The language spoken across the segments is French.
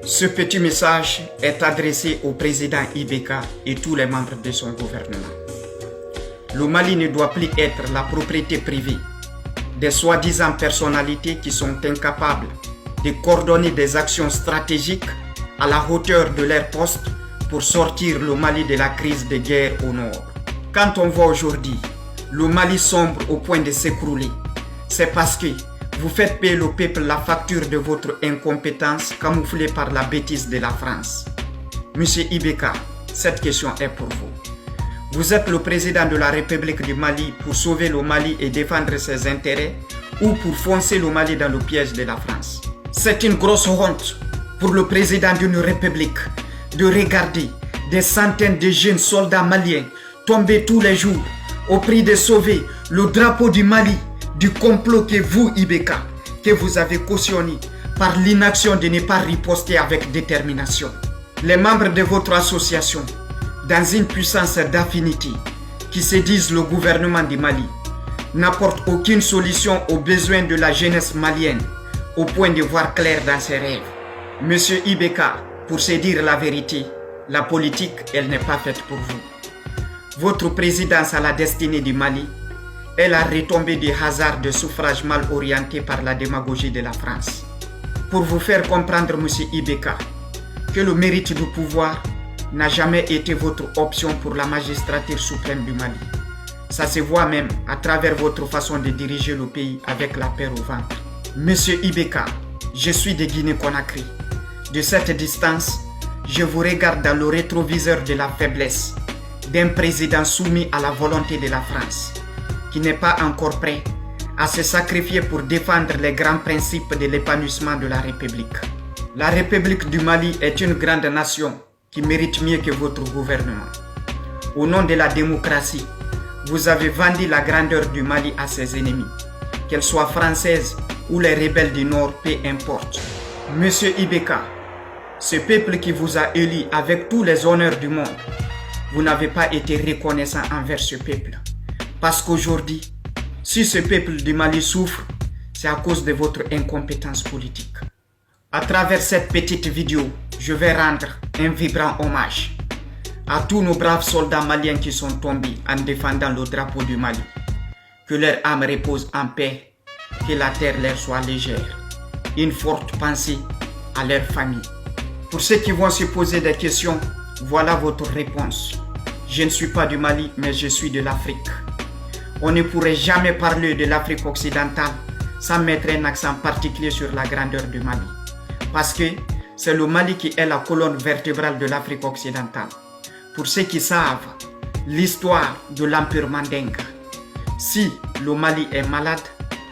Ce petit message est adressé au président Ibeka et tous les membres de son gouvernement. Le Mali ne doit plus être la propriété privée des soi-disant personnalités qui sont incapables de coordonner des actions stratégiques à la hauteur de leur poste pour sortir le Mali de la crise de guerre au nord. Quand on voit aujourd'hui le Mali sombre au point de s'écrouler, c'est parce que vous faites payer le peuple la facture de votre incompétence camouflée par la bêtise de la France. Monsieur Ibeka, cette question est pour vous. Vous êtes le président de la République du Mali pour sauver le Mali et défendre ses intérêts ou pour foncer le Mali dans le piège de la France? C'est une grosse honte pour le président d'une république de regarder des centaines de jeunes soldats maliens tomber tous les jours au prix de sauver le drapeau du Mali du complot que vous, Ibeka, que vous avez cautionné par l'inaction de ne pas riposter avec détermination. Les membres de votre association, dans une puissance d'affinité qui se disent le gouvernement du Mali, n'apportent aucune solution aux besoins de la jeunesse malienne au point de voir clair dans ses rêves. Monsieur Ibeka, pour se dire la vérité, la politique, elle n'est pas faite pour vous. Votre présidence à la destinée du Mali est la retombée du hasard de suffrage mal orienté par la démagogie de la France. Pour vous faire comprendre, monsieur Ibeka, que le mérite du pouvoir n'a jamais été votre option pour la magistrature suprême du Mali. Ça se voit même à travers votre façon de diriger le pays avec la peur au ventre. Monsieur Ibeka, je suis de Guinée-Conakry. De cette distance, je vous regarde dans le rétroviseur de la faiblesse d'un président soumis à la volonté de la France, qui n'est pas encore prêt à se sacrifier pour défendre les grands principes de l'épanouissement de la République. La République du Mali est une grande nation qui mérite mieux que votre gouvernement. Au nom de la démocratie, vous avez vendu la grandeur du Mali à ses ennemis, qu'elles soient françaises ou les rebelles du Nord, peu importe. Monsieur Ibeka, ce peuple qui vous a élu avec tous les honneurs du monde, vous n'avez pas été reconnaissant envers ce peuple. Parce qu'aujourd'hui, si ce peuple du Mali souffre, c'est à cause de votre incompétence politique. À travers cette petite vidéo, je vais rendre un vibrant hommage à tous nos braves soldats maliens qui sont tombés en défendant le drapeau du Mali. Que leur âme repose en paix, que la terre leur soit légère. Une forte pensée à leur famille. Pour ceux qui vont se poser des questions, voilà votre réponse. Je ne suis pas du Mali, mais je suis de l'Afrique. On ne pourrait jamais parler de l'Afrique occidentale sans mettre un accent particulier sur la grandeur du Mali. Parce que c'est le Mali qui est la colonne vertébrale de l'Afrique occidentale. Pour ceux qui savent l'histoire de l'Empire Mandinka, si le Mali est malade,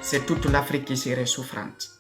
c'est toute l'Afrique qui serait souffrante.